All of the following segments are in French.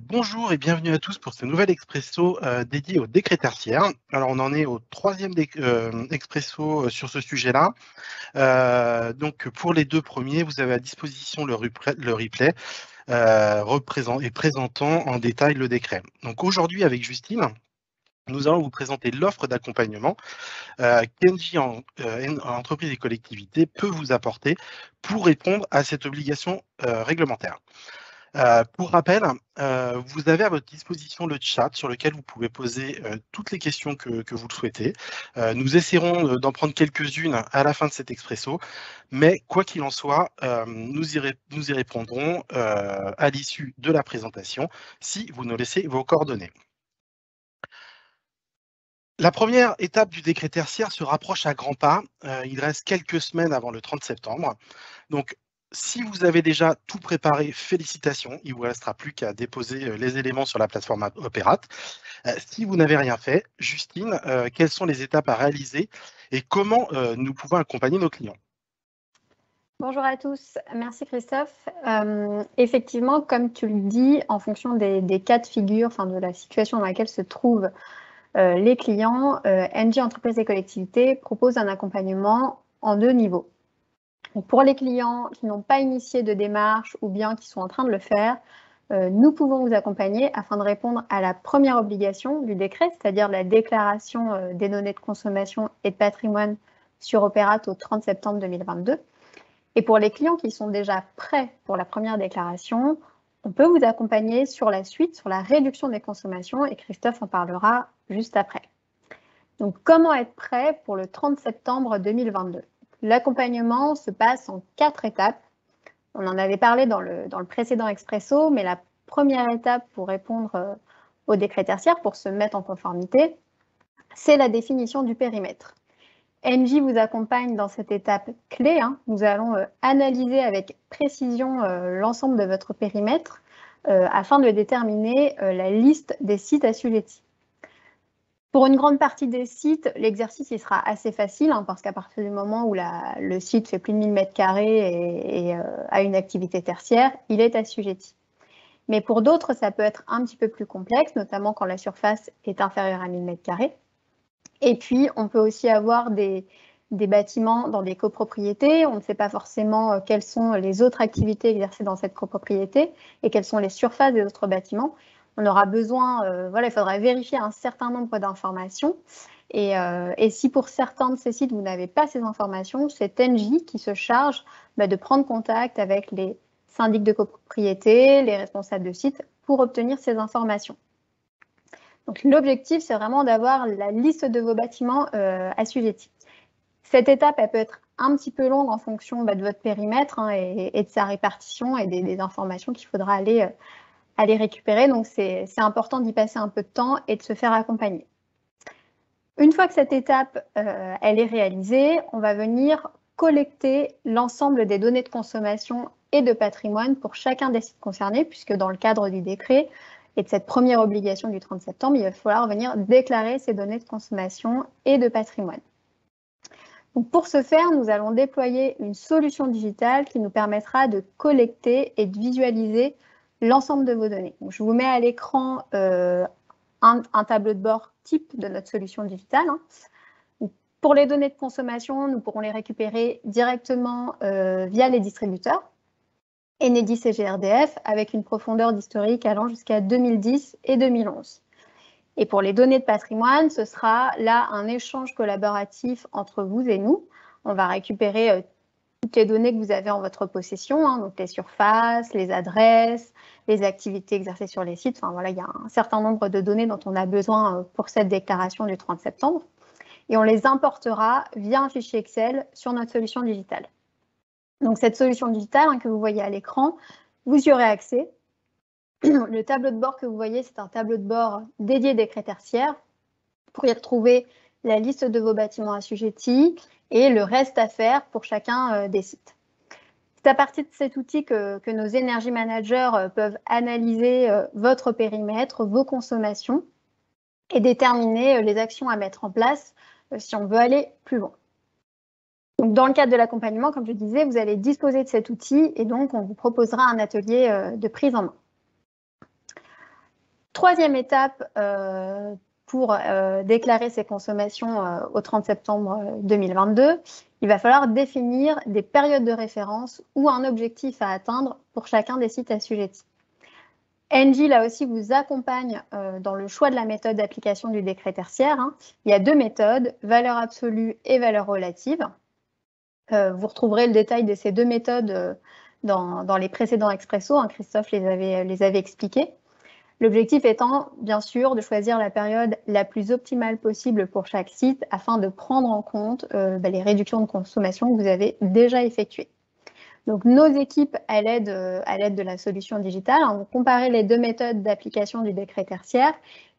Bonjour et bienvenue à tous pour ce nouvel expresso dédié au décret tertiaire. Alors on en est au troisième expresso sur ce sujet-là. Donc pour les deux premiers, vous avez à disposition le replay présentant en détail le décret. Donc aujourd'hui avec Justine, nous allons vous présenter l'offre d'accompagnement qu'Engie entreprise et collectivité peut vous apporter pour répondre à cette obligation réglementaire. Pour rappel, vous avez à votre disposition le chat sur lequel vous pouvez poser toutes les questions que vous le souhaitez. Nous essaierons d'en prendre quelques-unes à la fin de cet expresso, mais quoi qu'il en soit, nous y répondrons à l'issue de la présentation si vous nous laissez vos coordonnées. La première étape du décret tertiaire se rapproche à grands pas. Il reste quelques semaines avant le 30 septembre. Donc, si vous avez déjà tout préparé, félicitations. Il ne vous restera plus qu'à déposer les éléments sur la plateforme Opérate. Si vous n'avez rien fait, Justine, quelles sont les étapes à réaliser et comment nous pouvons accompagner nos clients? Bonjour à tous, merci Christophe. Effectivement, comme tu le dis, en fonction des cas de figure, de la situation dans laquelle se trouvent les clients, Engie Entreprises et Collectivités propose un accompagnement en 2 niveaux. Donc, pour les clients qui n'ont pas initié de démarche ou bien qui sont en train de le faire, nous pouvons vous accompagner afin de répondre à la première obligation du décret, c'est-à-dire la déclaration des données de consommation et de patrimoine sur Opérate au 30 septembre 2022. Et pour les clients qui sont déjà prêts pour la première déclaration, on peut vous accompagner sur la suite, sur la réduction des consommations, et Christophe en parlera juste après. Donc, comment être prêt pour le 30 septembre 2022? L'accompagnement se passe en 4 étapes. On en avait parlé dans le précédent expresso, mais la première étape pour répondre au décret tertiaire, pour se mettre en conformité, c'est la définition du périmètre. Engie vous accompagne dans cette étape clé. Nous allons analyser avec précision l'ensemble de votre périmètre afin de déterminer la liste des sites assujettis. Pour une grande partie des sites, l'exercice il sera assez facile parce qu'à partir du moment où le site fait plus de 1000 m² et a une activité tertiaire, il est assujetti. Mais pour d'autres, ça peut être un petit peu plus complexe, notamment quand la surface est inférieure à 1000 m². Et puis, on peut aussi avoir des bâtiments dans des copropriétés. On ne sait pas forcément quelles sont les autres activités exercées dans cette copropriété et quelles sont les surfaces des autres bâtiments. On aura besoin, il faudra vérifier un certain nombre d'informations. Et si pour certains de ces sites, vous n'avez pas ces informations, c'est Engie qui se charge de prendre contact avec les syndics de copropriété, les responsables de sites, pour obtenir ces informations. Donc, l'objectif, c'est vraiment d'avoir la liste de vos bâtiments assujettis. Cette étape, elle peut être un petit peu longue en fonction de votre périmètre et de sa répartition et des informations qu'il faudra aller récupérer. Donc, c'est important d'y passer un peu de temps et de se faire accompagner. Une fois que cette étape elle est réalisée, on va venir collecter l'ensemble des données de consommation et de patrimoine pour chacun des sites concernés, puisque dans le cadre du décret et de cette première obligation du 30 septembre, il va falloir venir déclarer ces données de consommation et de patrimoine. Donc pour ce faire, nous allons déployer une solution digitale qui nous permettra de collecter et de visualiser l'ensemble de vos données. Donc, je vous mets à l'écran un tableau de bord type de notre solution digitale. Pour les données de consommation, nous pourrons les récupérer directement via les distributeurs, Enedis et GRDF, avec une profondeur d'historique allant jusqu'à 2010 et 2011. Et pour les données de patrimoine, ce sera là un échange collaboratif entre vous et nous. On va récupérer toutes les données que vous avez en votre possession, donc les surfaces, les adresses, les activités exercées sur les sites. Il y a un certain nombre de données dont on a besoin pour cette déclaration du 30 septembre. Et on les importera via un fichier Excel sur notre solution digitale. Donc, cette solution digitale que vous voyez à l'écran, vous y aurez accès. Le tableau de bord que vous voyez, c'est un tableau de bord dédié décret tertiaire pour y retrouver la liste de vos bâtiments assujettis et le reste à faire pour chacun des sites. C'est à partir de cet outil que nos Energy Managers peuvent analyser votre périmètre, vos consommations et déterminer les actions à mettre en place si on veut aller plus loin. Donc, dans le cadre de l'accompagnement, comme je disais, vous allez disposer de cet outil et donc on vous proposera un atelier de prise en main. Troisième étape pour déclarer ses consommations au 30 septembre 2022, il va falloir définir des périodes de référence ou un objectif à atteindre pour chacun des sites assujettis. Engie, là aussi, vous accompagne dans le choix de la méthode d'application du décret tertiaire. Il y a deux méthodes, valeur absolue et valeur relative. Vous retrouverez le détail de ces deux méthodes dans les précédents expressos. Christophe les avait expliqués. L'objectif étant, bien sûr, de choisir la période la plus optimale possible pour chaque site afin de prendre en compte les réductions de consommation que vous avez déjà effectuées. Donc, nos équipes, à l'aide de la solution digitale, vont comparer les deux méthodes d'application du décret tertiaire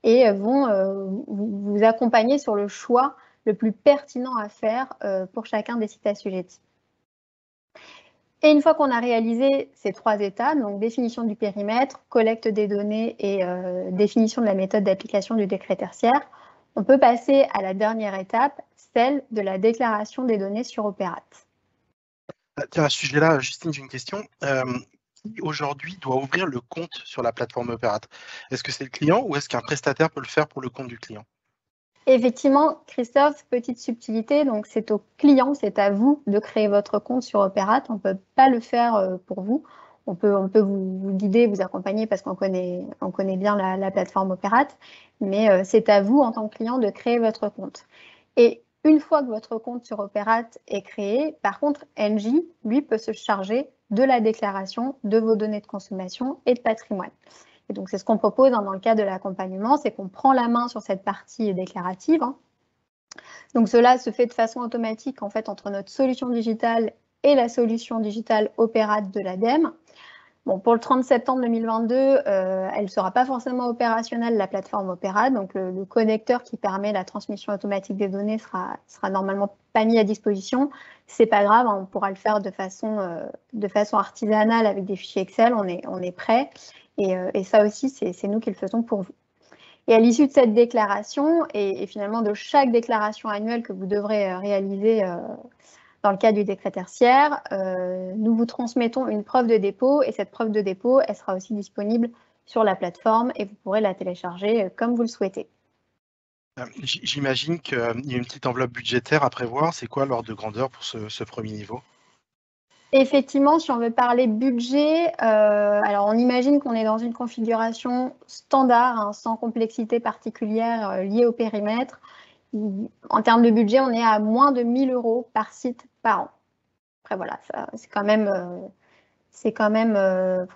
et vont vous accompagner sur le choix le plus pertinent à faire pour chacun des sites assujettis. Et une fois qu'on a réalisé ces trois étapes, donc définition du périmètre, collecte des données et définition de la méthode d'application du décret tertiaire, on peut passer à la dernière étape, celle de la déclaration des données sur Opérate. Tiens, à ce sujet-là, Justine, j'ai une question. Qui aujourd'hui doit ouvrir le compte sur la plateforme Opérate? Est-ce que c'est le client ou est-ce qu'un prestataire peut le faire pour le compte du client? Effectivement, Christophe, petite subtilité, donc c'est au client, c'est à vous de créer votre compte sur Opérate. On ne peut pas le faire pour vous. On peut vous guider, vous accompagner parce qu'on connaît bien la plateforme Opérate, mais c'est à vous en tant que client de créer votre compte. Et une fois que votre compte sur Opérate est créé, par contre, Engie, lui, peut se charger de la déclaration de vos données de consommation et de patrimoine. Et donc, c'est ce qu'on propose dans le cadre de l'accompagnement, c'est qu'on prend la main sur cette partie déclarative. Donc, cela se fait de façon automatique, en fait, entre notre solution digitale et la solution digitale Opérate de l'ADEME. Bon, pour le 30 septembre 2022, elle ne sera pas forcément opérationnelle, la plateforme Opérate. Donc, le connecteur qui permet la transmission automatique des données sera normalement pas mis à disposition. C'est pas grave, on pourra le faire de façon artisanale avec des fichiers Excel. On est prêt. Et ça aussi, c'est nous qui le faisons pour vous. Et à l'issue de cette déclaration, et finalement de chaque déclaration annuelle que vous devrez réaliser dans le cadre du décret tertiaire, nous vous transmettons une preuve de dépôt, et cette preuve de dépôt, elle sera aussi disponible sur la plateforme, et vous pourrez la télécharger comme vous le souhaitez. J'imagine qu'il y a une petite enveloppe budgétaire à prévoir. C'est quoi l'ordre de grandeur pour ce premier niveau? Effectivement, si on veut parler budget, alors on imagine qu'on est dans une configuration standard, sans complexité particulière liée au périmètre. En termes de budget, on est à moins de 1 000 € par site par an. Après, voilà, c'est quand même,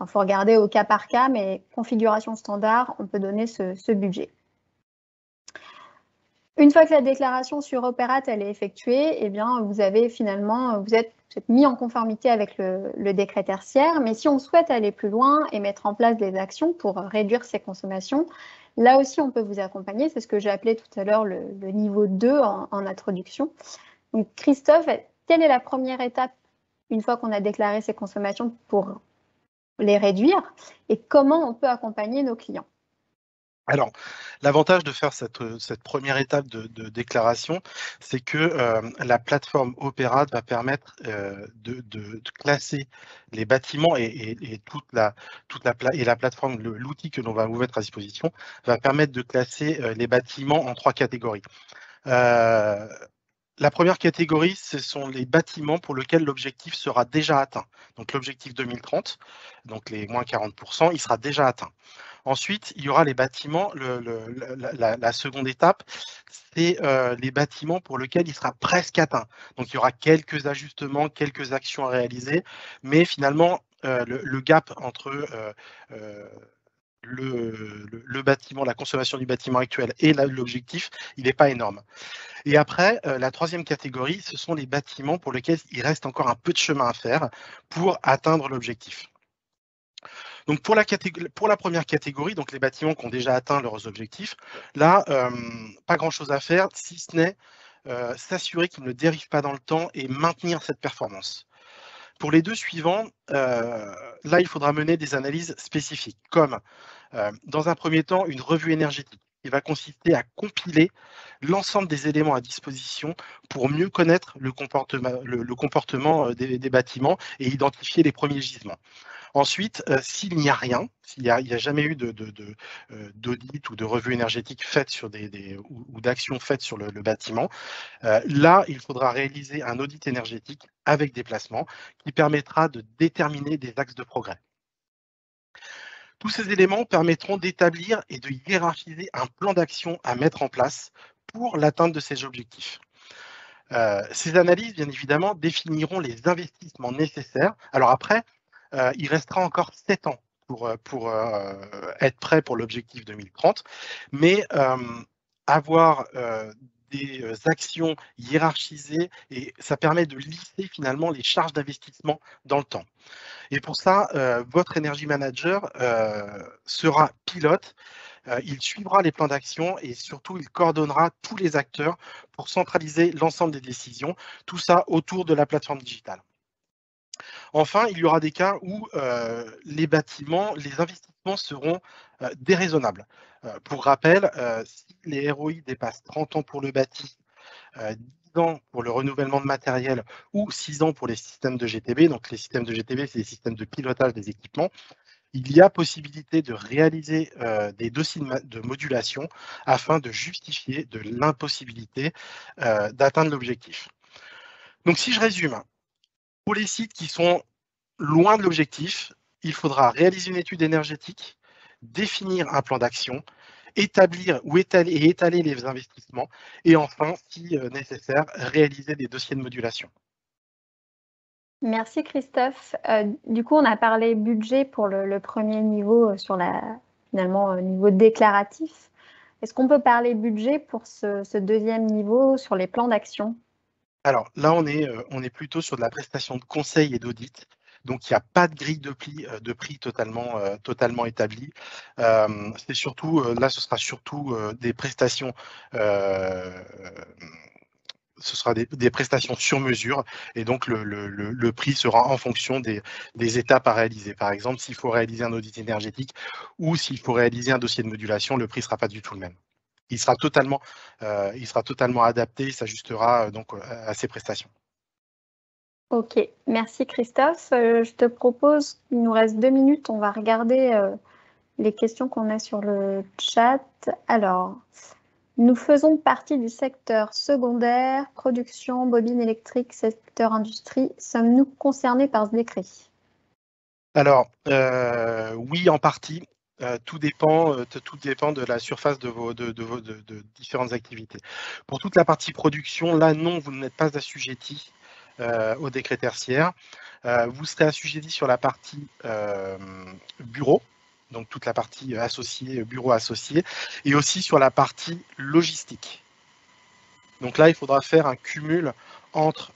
faut regarder au cas par cas, mais configuration standard, on peut donner ce budget. Une fois que la déclaration sur Opérate elle est effectuée, eh bien, vous êtes mis en conformité avec le décret tertiaire. Mais si on souhaite aller plus loin et mettre en place des actions pour réduire ses consommations, là aussi, on peut vous accompagner. C'est ce que j'ai appelé tout à l'heure le niveau 2 en introduction. Donc, Christophe, quelle est la première étape une fois qu'on a déclaré ses consommations pour les réduire et comment on peut accompagner nos clients? Alors, l'avantage de faire cette première étape de déclaration, c'est que la plateforme Opérate va permettre de classer les bâtiments et la plateforme, l'outil que l'on va vous mettre à disposition, va permettre de classer les bâtiments en 3 catégories. La première catégorie, ce sont les bâtiments pour lesquels l'objectif sera déjà atteint. Donc l'objectif 2030, donc les moins 40%, il sera déjà atteint. Ensuite, il y aura les bâtiments, la seconde étape, c'est les bâtiments pour lesquels il sera presque atteint. Donc il y aura quelques ajustements, quelques actions à réaliser, mais finalement, le gap entre le bâtiment, la consommation du bâtiment actuel et l'objectif, il n'est pas énorme. Et après, la troisième catégorie, ce sont les bâtiments pour lesquels il reste encore un peu de chemin à faire pour atteindre l'objectif. Donc pour la première catégorie, donc les bâtiments qui ont déjà atteint leurs objectifs, là, pas grand-chose à faire, si ce n'est s'assurer qu'ils ne dérivent pas dans le temps et maintenir cette performance. Pour les deux suivants, là, il faudra mener des analyses spécifiques, comme dans un premier temps, une revue énergétique qui va consister à compiler l'ensemble des éléments à disposition pour mieux connaître le comportement des bâtiments et identifier les premiers gisements. Ensuite, s'il n'y a rien, s'il n'y a jamais eu d'audit ou de revue énergétique faite sur ou d'action faite sur le bâtiment, là, il faudra réaliser un audit énergétique avec déplacement qui permettra de déterminer des axes de progrès. Tous ces éléments permettront d'établir et de hiérarchiser un plan d'action à mettre en place pour l'atteinte de ces objectifs. Ces analyses, bien évidemment, définiront les investissements nécessaires. Alors après, il restera encore 7 ans pour être prêt pour l'objectif 2030, mais avoir des actions hiérarchisées, et ça permet de lisser finalement les charges d'investissement dans le temps. Et pour ça, votre Energy Manager sera pilote. Il suivra les plans d'action et surtout, il coordonnera tous les acteurs pour centraliser l'ensemble des décisions, tout ça autour de la plateforme digitale. Enfin, il y aura des cas où les bâtiments, les investissements seront déraisonnables. Pour rappel, si les ROI dépassent 30 ans pour le bâti, 10 ans pour le renouvellement de matériel ou 6 ans pour les systèmes de GTB, donc les systèmes de GTB, c'est les systèmes de pilotage des équipements, il y a possibilité de réaliser des dossiers de modulation afin de justifier de l'impossibilité d'atteindre l'objectif. Donc si je résume, pour les sites qui sont loin de l'objectif, il faudra réaliser une étude énergétique, définir un plan d'action, établir ou étaler les investissements et enfin, si nécessaire, réaliser des dossiers de modulation. Merci Christophe. Du coup, on a parlé budget pour le premier niveau sur finalement niveau déclaratif. Est-ce qu'on peut parler budget pour ce deuxième niveau sur les plans d'action? Alors là, on est plutôt sur de la prestation de conseil et d'audit. Donc, il n'y a pas de grille de prix totalement établie. C'est surtout, là, ce sera surtout des prestations. Ce sera des prestations sur mesure et donc le prix sera en fonction des étapes à réaliser. Par exemple, s'il faut réaliser un audit énergétique ou s'il faut réaliser un dossier de modulation, le prix ne sera pas du tout le même. Il sera totalement adapté, il s'ajustera donc à ces prestations. Ok, merci Christophe. Je te propose, il nous reste 2 minutes, on va regarder les questions qu'on a sur le chat. Alors, nous faisons partie du secteur secondaire, production, bobine électrique, secteur industrie. Sommes-nous concernés par ce décret? Alors, oui, en partie. Tout dépend de la surface de vos différentes activités. Pour toute la partie production, là, non, vous n'êtes pas assujetti au décret tertiaire. Vous serez assujetti sur la partie bureau, donc toute la partie associée, bureau associé, et aussi sur la partie logistique. Donc là, il faudra faire un cumul entre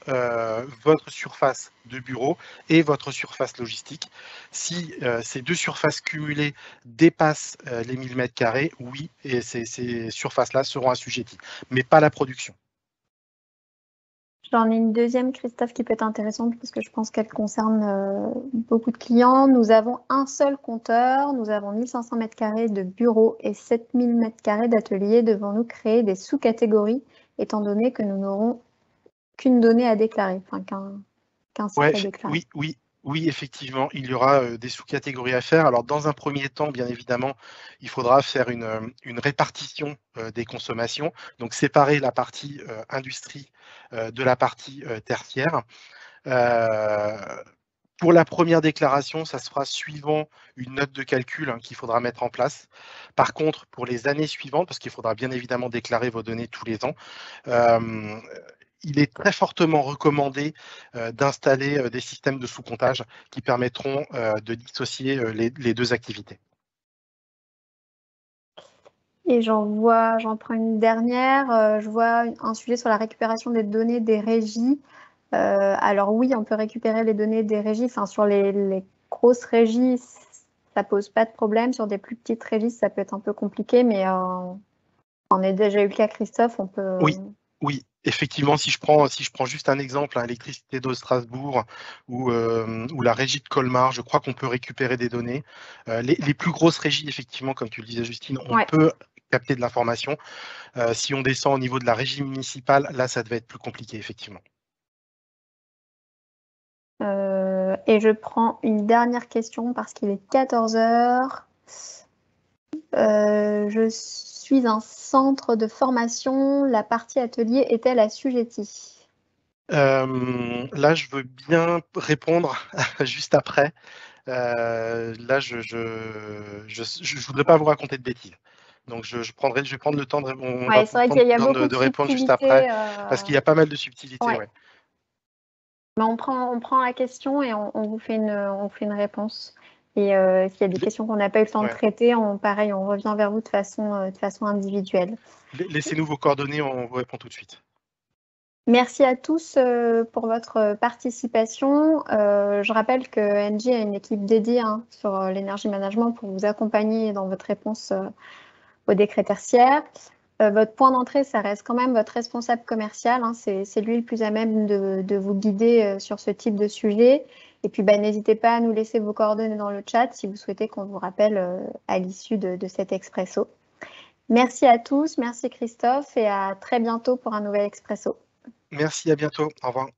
votre surface de bureau et votre surface logistique. Si ces deux surfaces cumulées dépassent les 1000 m², oui, et ces surfaces-là seront assujetties, mais pas la production. J'en ai une deuxième, Christophe, qui peut être intéressante parce que je pense qu'elle concerne beaucoup de clients. Nous avons un seul compteur, nous avons 1500 m² de bureau et 7000 m² d'atelier. Devons-nous créer des sous-catégories étant donné que nous n'aurons qu'une donnée à déclarer, enfin qu'un site à déclarer? Oui, effectivement, il y aura des sous-catégories à faire. Alors, dans un premier temps, bien évidemment, il faudra faire une répartition des consommations, donc séparer la partie industrie de la partie tertiaire. Pour la première déclaration, ça se fera suivant une note de calcul qu'il faudra mettre en place. Par contre, pour les années suivantes, parce qu'il faudra bien évidemment déclarer vos données tous les ans, il est très fortement recommandé d'installer des systèmes de sous-comptage qui permettront de dissocier les deux activités. Et j'en prends une dernière. Je vois un sujet sur la récupération des données des régies. Alors oui, on peut récupérer les données des régies. Enfin, sur les grosses régies, ça pose pas de problème. Sur des plus petites régies, ça peut être un peu compliqué, mais on a déjà eu le cas, Christophe. On peut. Oui, effectivement, si je prends juste un exemple, Électricité de Strasbourg ou la régie de Colmar, je crois qu'on peut récupérer des données. Les plus grosses régies, effectivement, comme tu le disais, Justine, on peut capter de l'information. Si on descend au niveau de la régie municipale, là, ça devait être plus compliqué, effectivement. Et je prends une dernière question parce qu'il est 14 heures. Je suis un centre de formation. La partie atelier est-elle assujettie? Là, je veux bien répondre juste après. Là, je voudrais pas vous raconter de bêtises. Donc, je vais prendre le temps on va Ouais, c'est vrai prendre qu'il y a le temps beaucoup de de répondre juste après, subtilités. parce qu'il y a pas mal de subtilités. Ouais. Ouais. Mais on prend la question et on vous fait une réponse. Et s'il y a des questions qu'on n'a pas eu le temps de traiter, pareil, on revient vers vous de façon individuelle. Laissez-nous vos coordonnées, on vous répond tout de suite. Merci à tous pour votre participation. Je rappelle que Engie a une équipe dédiée sur l'énergie management pour vous accompagner dans votre réponse au décret tertiaire. Votre point d'entrée, ça reste quand même votre responsable commercial. C'est lui le plus à même de vous guider sur ce type de sujet. Et puis, n'hésitez pas à nous laisser vos coordonnées dans le chat si vous souhaitez qu'on vous rappelle à l'issue de cet expresso. Merci à tous, merci Christophe et à très bientôt pour un nouvel expresso. Merci, à bientôt. Au revoir.